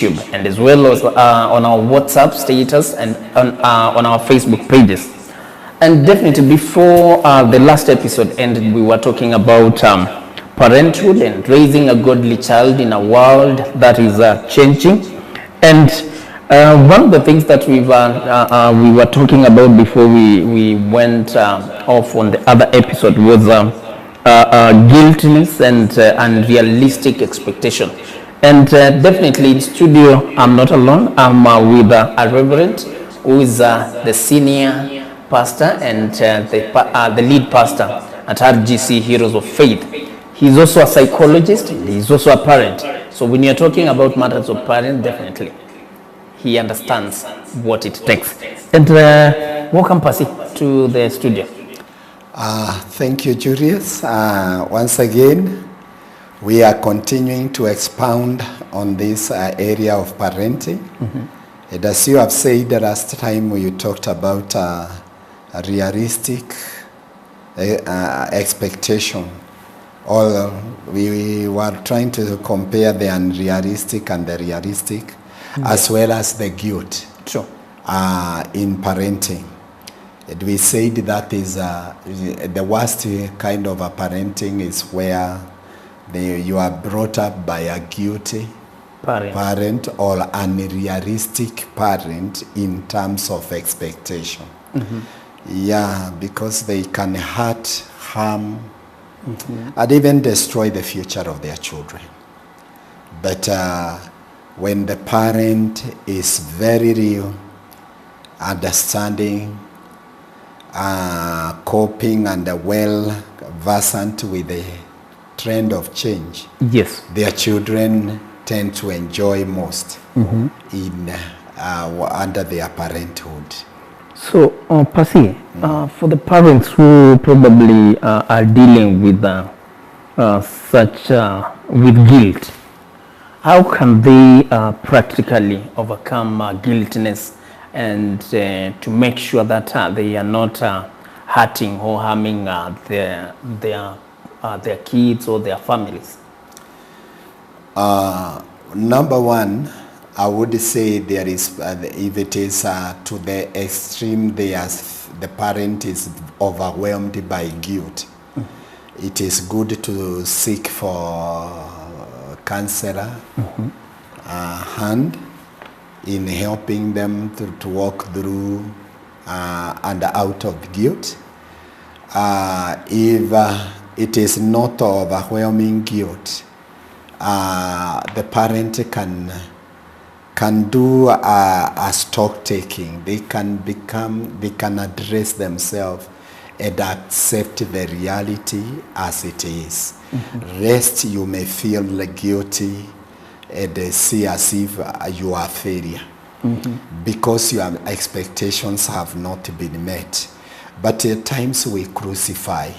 and as well as on our WhatsApp status and on our Facebook pages. And definitely before the last episode ended, we were talking about parenthood and raising a godly child in a world that is changing. And one of the things that we were talking about before we went off on the other episode was guiltiness and realistic expectation. And definitely in studio, I'm not alone. I'm with a reverend who is the senior pastor and the lead pastor at RGC Heroes of Faith. He's also a psychologist. He's also a parent. So when you're talking about matters of parent, definitely he understands what it takes. And welcome, Pasi, to the studio. Thank you, Julius. Once again, we are continuing to expound on this area of parenting. Mm-hmm. And as you have said the last time, you talked about a realistic expectation. We were trying to compare the unrealistic and the realistic, mm-hmm. as well as the guilt. Sure. In parenting. And we said that is the worst kind of a parenting is where you are brought up by a guilty parent or unrealistic parent in terms of expectation. Mm-hmm. Yeah, because they can hurt, harm, mm-hmm. and even destroy the future of their children. But when the parent is very real, understanding, coping, and well-versed with the trend of change, yes, their children tend to enjoy most, mm-hmm. in under their parenthood. So, Pasi, for the parents who probably are dealing with with guilt, how can they practically overcome guiltiness and to make sure that they are not hurting or harming their kids or their families? Number one, I would say there is, if it is to the extreme, the parent is overwhelmed by guilt. Mm-hmm. It is good to seek for counselor, mm-hmm. Hand in helping them to walk through and out of guilt. If it is not overwhelming guilt, the parent can do a stock taking. They can address themselves and accept the reality as it is. Mm-hmm. Rest, you may feel guilty and see as if you are a failure, mm-hmm. because your expectations have not been met. But at times we crucify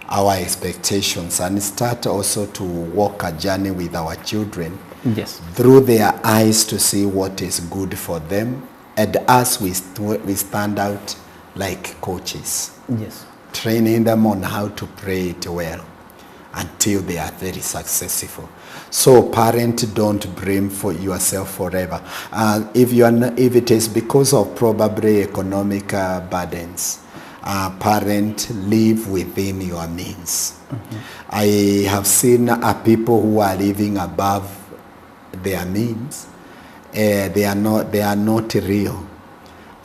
our expectations and start also to walk a journey with our children, yes, through their eyes to see what is good for them. And as we stand out like coaches, yes, training them on how to pray it well until they are very successful. So parent, don't blame for yourself forever. If it is because of probably economic burdens, parent, live within your means. Mm-hmm. I have seen people who are living above their means. They are not real,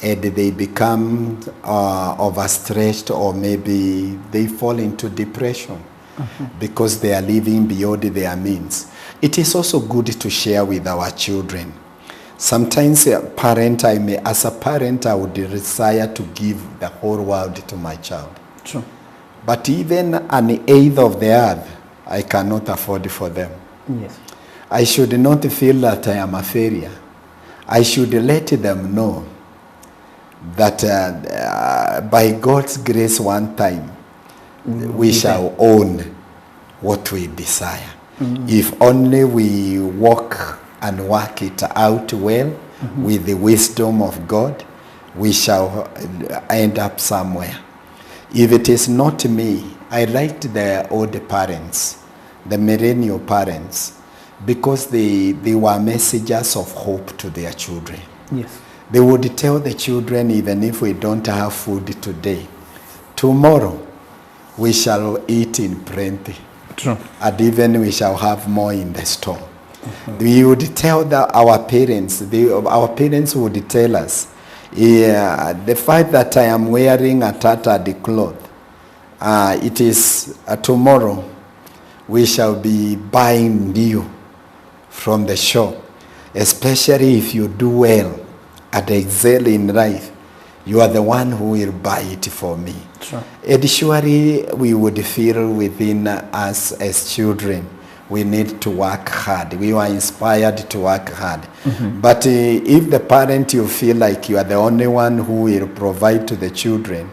and they become overstretched, or maybe they fall into depression, mm-hmm. because they are living beyond their means. It is also good to share with our children. Sometimes as a parent, I would desire to give the whole world to my child. True. But even an eighth of the earth, I cannot afford for them. Yes. I should not feel that I am a failure. I should let them know that by God's grace one time, we shall own what we desire. Mm-hmm. If only we walk and work it out well, mm-hmm. with the wisdom of God, we shall end up somewhere. If it is not me, I liked the old parents, the millennial parents. because they were messengers of hope to their children. Yes. They would tell the children, even if we don't have food today, tomorrow we shall eat in plenty. True. And even we shall have more in the store. We would tell our parents, our parents would tell us, the fact that I am wearing a tattered cloth, it is tomorrow we shall be buying new from the shop, especially if you do well and excel in life. You are the one who will buy it for me. Sure. And surely we would feel within us as children, we need to work hard. We were inspired to work hard. But if the parent, you feel like you are the only one who will provide to the children,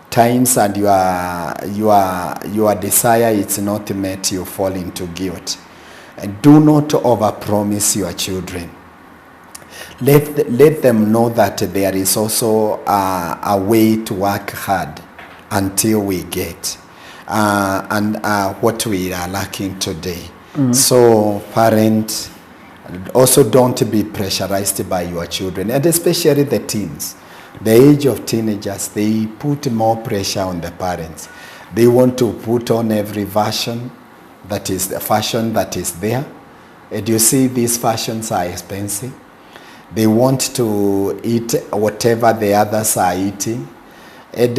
times and your desire is not met, you fall into guilt. And do not overpromise your children. Let them know that there is also a way to work hard until we get what we are lacking today. So parents, also don't be pressurized by your children, and especially the teens. The age of teenagers, they put more pressure on the parents. They want to put on every fashion that is the fashion that is there. And you see, these fashions are expensive. They want to eat whatever the others are eating. And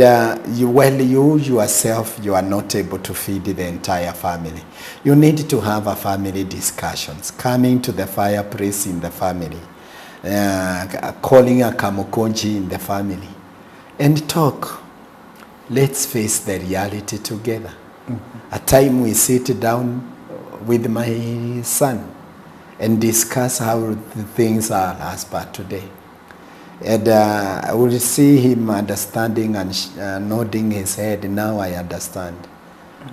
you yourself, you are not able to feed the entire family. You need to have a family discussions, coming to the fireplace in the family, calling a kamukonji in the family, and talk. Let's face the reality together. A time we sit down with my son and discuss how the things are as per today. And I will see him understanding and nodding his head. Now I understand.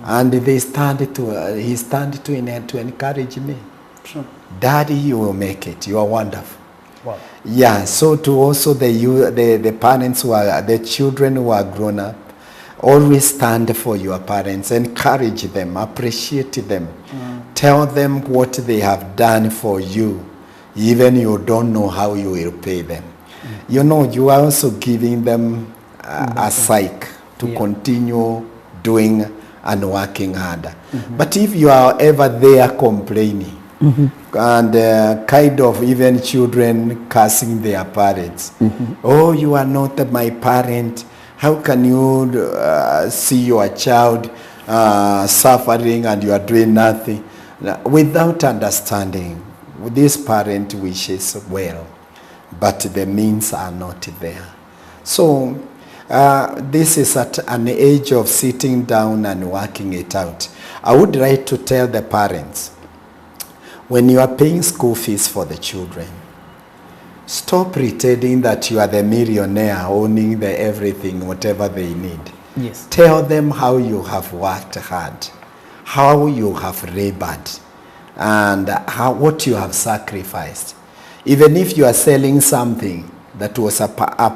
And he started to encourage me. Sure. Daddy, you will make it. You are wonderful. Wow. Yeah, so to also the parents the children who are grown up, always stand for your parents, encourage them, appreciate them. Tell them what they have done for you, even you don't know how you will pay them. You know, you are also giving them a psyche to continue doing and working harder. But if you are ever there complaining, and kind of even children cursing their parents, oh, you are not my parent, how can you see your child suffering and you are doing nothing? Without understanding, this parent wishes well, but the means are not there. So this is at an age of sitting down and working it out. I would like to tell the parents, when you are paying school fees for the children, stop pretending that you are the millionaire owning the everything, whatever they need. Yes. Tell them how you have worked hard, how you have labored, and what you have sacrificed. Even if you are selling something that was a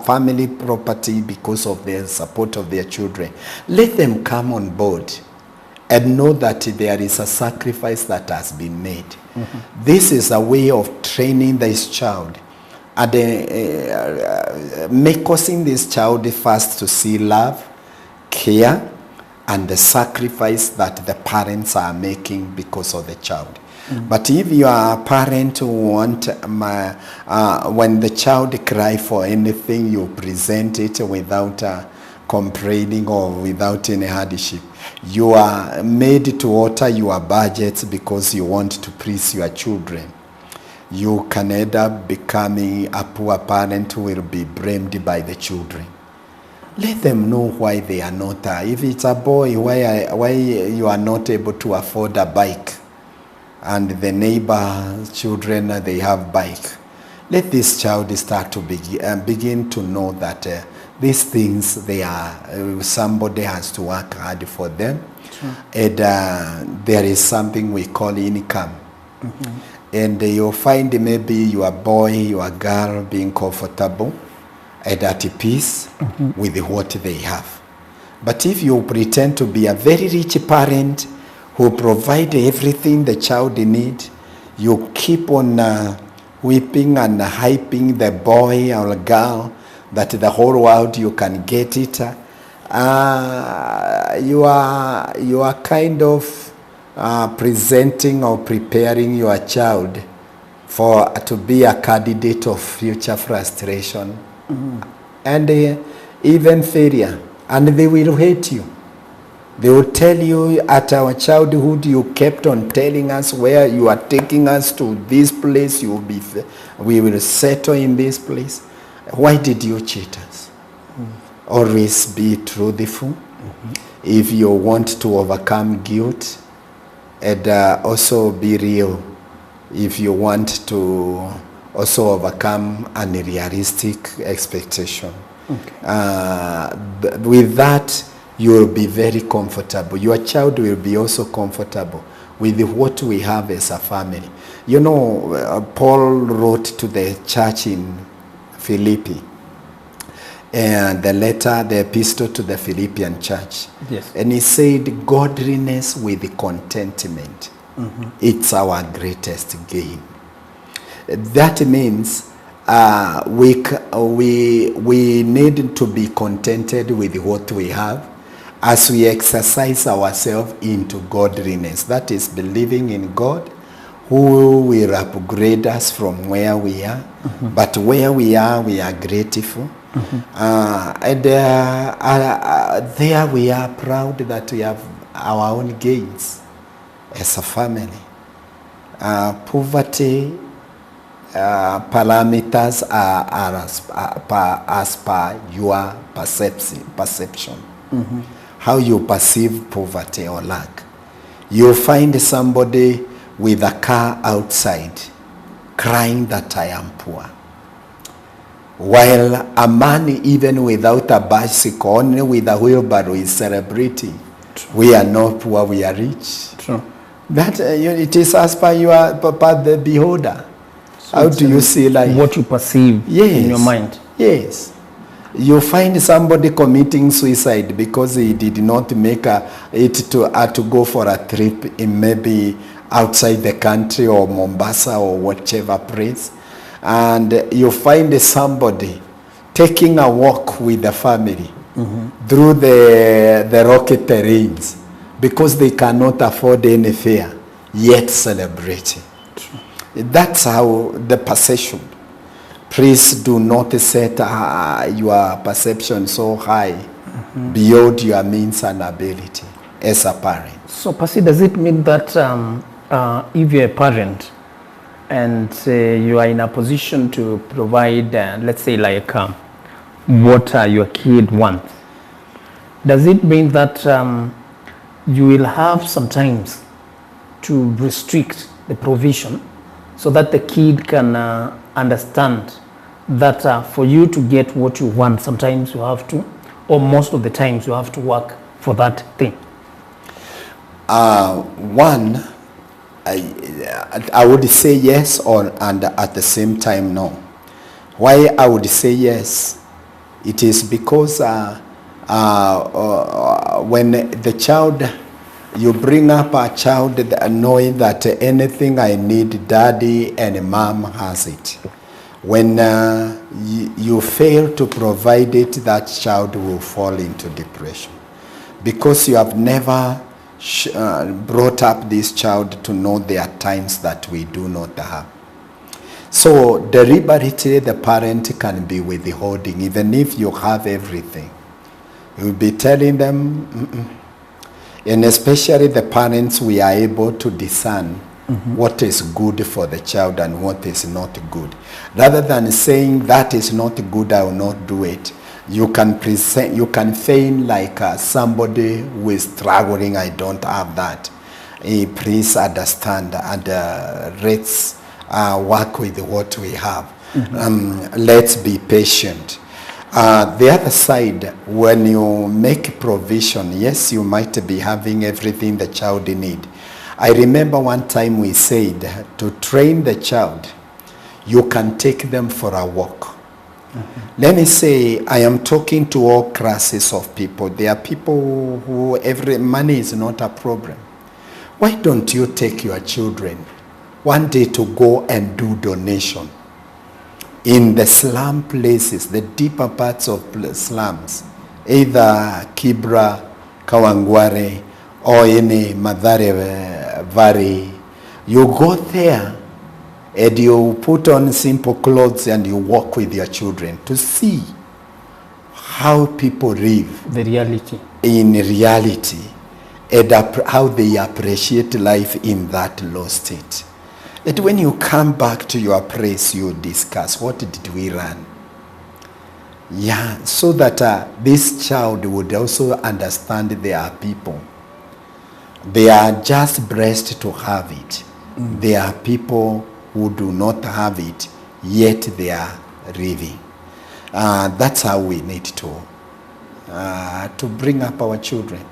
family property because of the support of their children, let them come on board and know that there is a sacrifice that has been made. This is a way of training this child and causing this child first to see love, care, and the sacrifice that the parents are making because of the child. But if you are a parent who want, when the child cry for anything, you present it without complaining or without any hardship. You are made to alter your budgets because you want to please your children. You can end up becoming a poor parent who will be blamed by the children. Let them know why they are not. If it's a boy, why you are not able to afford a bike, and the neighbor children, they have bike. Let this child start to begin to know that these things, they are, somebody has to work hard for them. Sure. And there is something we call income. And you'll find maybe your boy, your girl being comfortable and at peace with what they have. But if you pretend to be a very rich parent who provide everything the child needs, You keep on whipping and hyping the boy or girl that the whole world you can get it. You are kind of presenting or preparing your child to be a candidate of future frustration and even failure, and they will hate you. They will tell you, at our childhood you kept on telling us where you are taking us to this place, we will settle in this place. Why did you cheat us? Always be truthful. If you want to overcome guilt, and also be real. If you want to also overcome unrealistic expectation. With that, you will be very comfortable. Your child will be also comfortable with what we have as a family. You know, Paul wrote to the church in Philippi, and the epistle to the Philippian church. Yes. And he said, godliness with contentment. It's our greatest gain. That means we need to be contented with what we have as we exercise ourselves into godliness. That is believing in God, who will upgrade us from where we are. But where we are grateful. And there we are proud that we have our own gains as a family. Poverty parameters are as per your perception. How you perceive poverty or lack. You find somebody with a car outside crying that I am poor, while a man even without a bicycle, only with a wheelbarrow, is celebrating. True. We are not poor, we are rich. True. That it is as per the beholder. So how do you see life? What you perceive in your mind. Yes. You find somebody committing suicide because he did not make it to go for a trip in maybe outside the country or Mombasa or whichever place. And you find somebody taking a walk with the family through the rocky terrains because they cannot afford any fare, yet celebrating. True. That's how the perception. Please do not set your perception so high beyond your means and ability as a parent. So, Pastor, does it mean that if you're a parent and you are in a position to provide, let's say, like what your kid wants, does it mean that you will have sometimes to restrict the provision so that the kid can understand that for you to get what you want, sometimes you have to, or most of the times you have to work for that thing? One, I would say yes, and at the same time no. Why I would say yes? It is because when the child, you bring up a child knowing that anything I need, daddy and mom has it. When you fail to provide it, that child will fall into depression because you have never brought up this child to know there are times that we do not have. So deliberately the parent can be withholding, even if you have everything. You'll be telling them, and especially the parents, we are able to discern what is good for the child and what is not good. Rather than saying that is not good, I will not do it. You can feign like somebody who is struggling, I don't have that. Please understand and let's work with what we have. Let's be patient. The other side, when you make provision, yes, you might be having everything the child needs. I remember one time we said to train the child, you can take them for a walk. Let me say, I am talking to all classes of people. There are people who money is not a problem. Why don't you take your children one day to go and do donation in the slum places, the deeper parts of slums, either Kibra, Kawangware, or any Mathare Valley. You go there and you put on simple clothes and you walk with your children to see how people live. The reality. In reality, and how they appreciate life in that low state. And when you come back to your place, you discuss, what did we learn? Yeah, so that this child would also understand there are people. They are just blessed to have it. There are people who do not have it, yet they are living. That's how we need to bring up our children,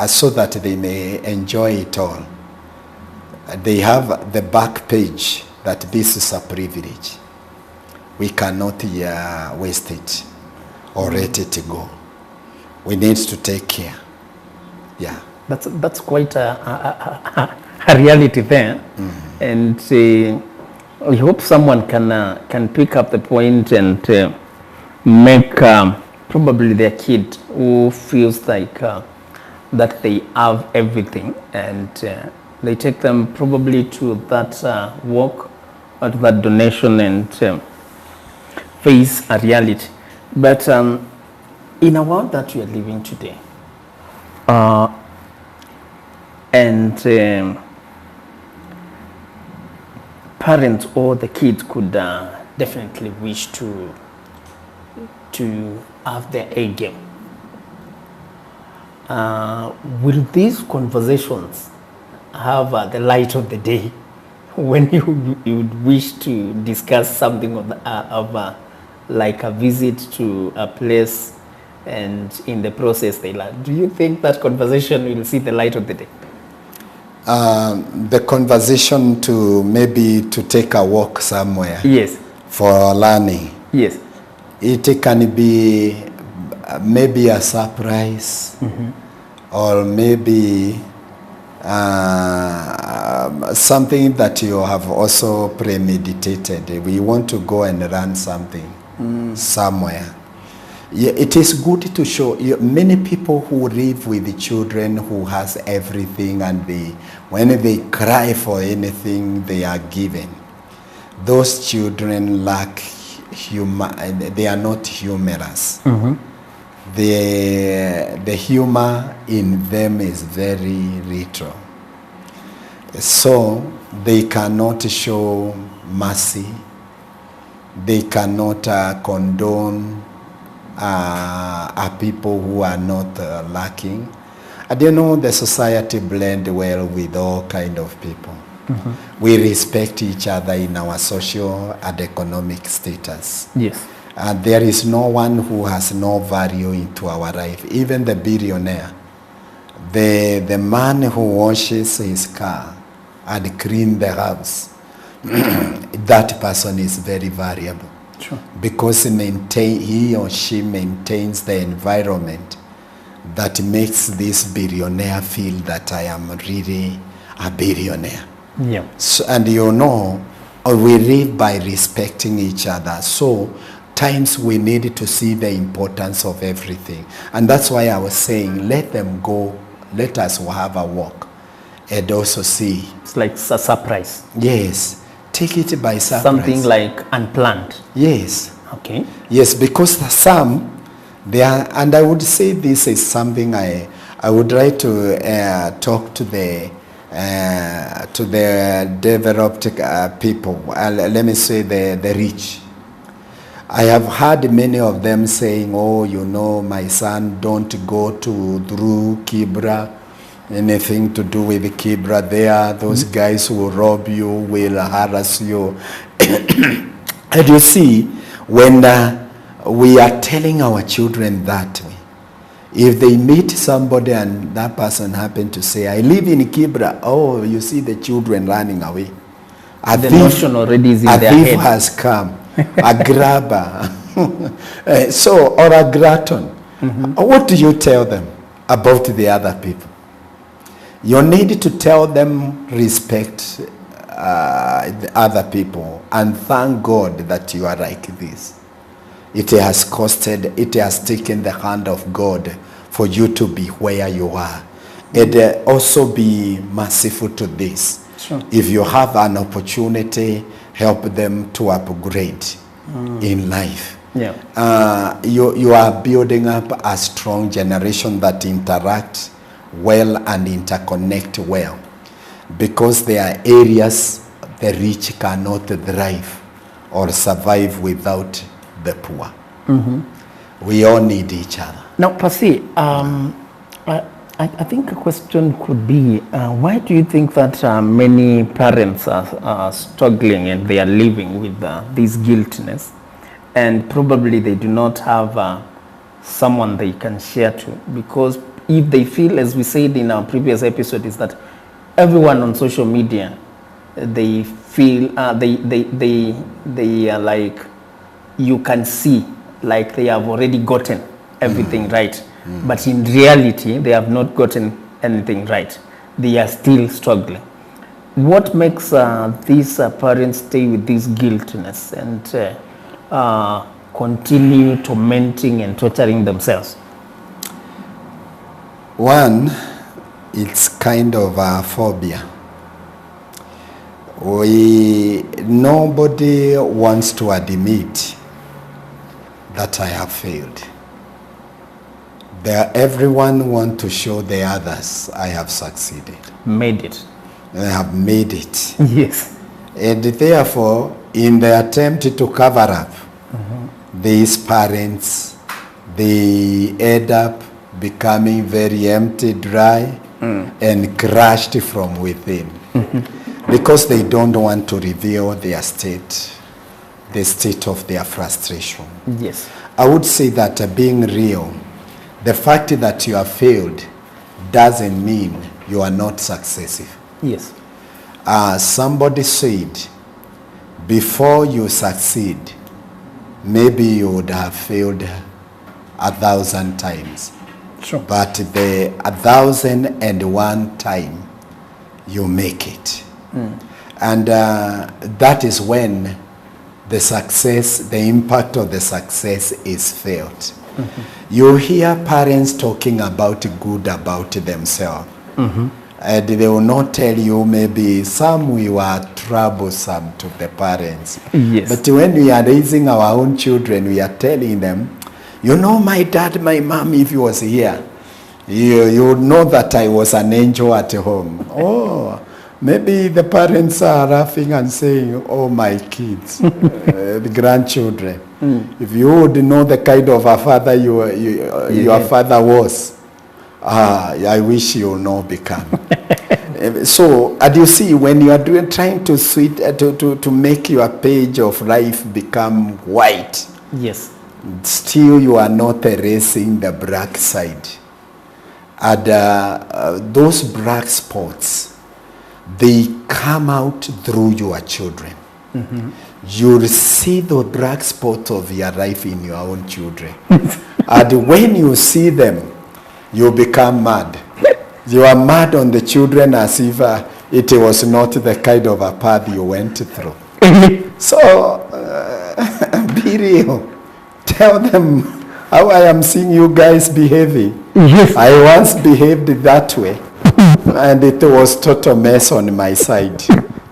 so that they may enjoy it all. They have the back page that this is a privilege. We cannot waste it or let it go. We need to take care. Yeah. That's quite a reality there. And I hope someone can pick up the point and make probably their kid who feels like that they have everything, and they take them probably to that walk or to that donation and face a reality. But in a world that we are living today, and parents or the kids could definitely wish to have their A game. Will these conversations have the light of the day when you would wish to discuss something of like a visit to a place, and in the process they learn? Do you think that conversation will see the light of the day? The conversation to maybe to take a walk somewhere. Yes. For learning. Yes. It can be maybe a surprise, or maybe something that you have also premeditated. We want to go and learn something somewhere. Yeah, it is good to show many people who live with the children who has everything, and when they cry for anything they are given. Those children lack humor. They are not humorous. The humor in them is very little. So they cannot show mercy. They cannot condone people who are not lacking. And you know, the society blend well with all kind of people. We respect each other in our social and economic status. Yes. And there is no one who has no value into our life. Even the billionaire, the man who washes his car and cleans the house, that person is very valuable. Sure. Because he or she maintains the environment that makes this billionaire feel that I am really a billionaire. Yeah. So, and you know, we live by respecting each other. So times we need to see the importance of everything. And that's why I was saying, let them go, let us have a walk and also see. It's like a surprise. Yes. Take it by surprise. Something like unplanned. Yes. Okay. Yes, because some, they are, and I would say this is something I would like to talk to the developed people, let me say the rich. I have heard many of them saying, oh, you know, my son, don't go through Kibra, anything to do with Kibra there. Those guys will rob you, will harass you. And you see, when we are telling our children that way, if they meet somebody and that person happen to say, I live in Kibra, oh, you see the children running away. The notion already is in their head. A thief has come, a grabber, or a glutton. What do you tell them about the other people? You need to tell them respect the other people and thank God that you are like this. It has costed, it has taken the hand of God for you to be where you are. And also be merciful to this. Sure. If you have an opportunity, help them to upgrade in life. Yeah. You are building up a strong generation that interact well and interconnect well, because there are areas the rich cannot thrive or survive without the poor. We all need each other. Now, Pasi, I think a question could be, why do you think that many parents are struggling and they are living with this guiltiness, and probably they do not have someone they can share to? Because if they feel, as we said in our previous episode, is that everyone on social media, they feel they are like, you can see like they have already gotten everything right, but in reality they have not gotten anything right. They are still struggling. What makes these parents stay with this guiltiness and continue tormenting and torturing themselves? One, it's kind of a phobia. Nobody wants to admit that I have failed. Everyone wants to show the others I have succeeded. Made it. I have made it. Yes. And therefore, in the attempt to cover up, these parents, they end up becoming very empty, dry, and crushed from within. Because they don't want to reveal their state, the state of their frustration. Yes. I would say that being real, the fact that you have failed doesn't mean you are not successful. Yes. Somebody said, before you succeed, maybe you would have failed 1,000 times. Sure. But the 1,001 time, you make it. And that is when the success, the impact of the success is felt. You hear parents talking about good about themselves. And they will not tell you, maybe some we were troublesome to the parents. Yes. But when we are raising our own children, we are telling them, you know, my dad, my mom, if he was here, you would know that I was an angel at home. Oh, maybe the parents are laughing and saying, oh, my kids, the grandchildren. If you would know the kind of a father your father was, I wish you know become. So, as you see, when you are trying to make your page of life become white, Yes. still you are not erasing the black side. And those black spots, they come out through your children. You'll see the black spot of your life in your own children. And when you see them, you become mad. You are mad on the children as if it was not the kind of a path you went through. So, be real. Tell them how I am seeing you guys behaving. Yes. I once behaved that way, and it was total mess on my side.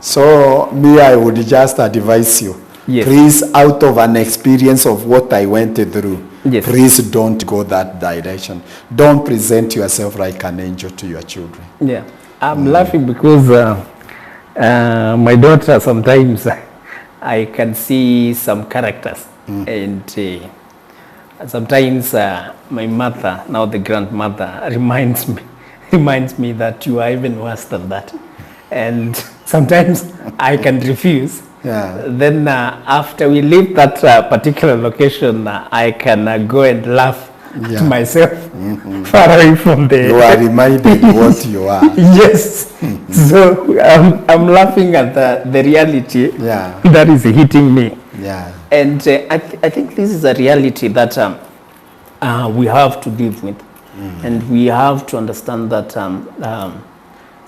So, me, I would just advise you. Yes. Please, out of an experience of what I went through, Yes. please don't go that direction. Don't present yourself like an angel to your children. Yeah. I'm laughing because my daughter, sometimes I can see some characters. And sometimes my mother, now the grandmother, reminds me that you are even worse than that. And sometimes I can refuse. Yeah. Then after we leave that particular location, I can go and laugh to myself far away from there. You are reminded what you are. Yes. So I'm laughing at the reality that is hitting me. Yeah. And I think this is a reality that we have to live with. And we have to understand that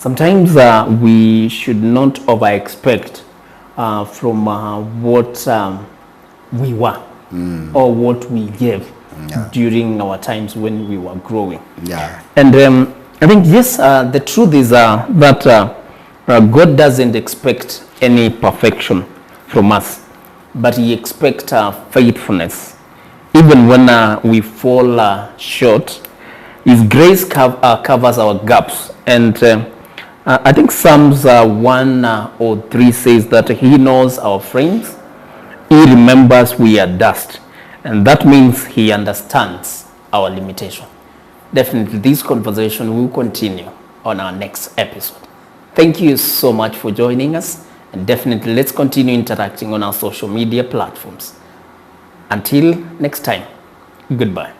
sometimes we should not over-expect from what we were or what we gave during our times when we were growing. And I think, yes, the truth is that God doesn't expect any perfection from us, but he expects faithfulness. Even when we fall short, his grace covers our gaps. And I think Psalms 1 or 3 says that he knows our frames, he remembers we are dust, and that means he understands our limitation. Definitely this conversation will continue on our next episode. Thank you so much for joining us, and definitely let's continue interacting on our social media platforms. Until next time, goodbye.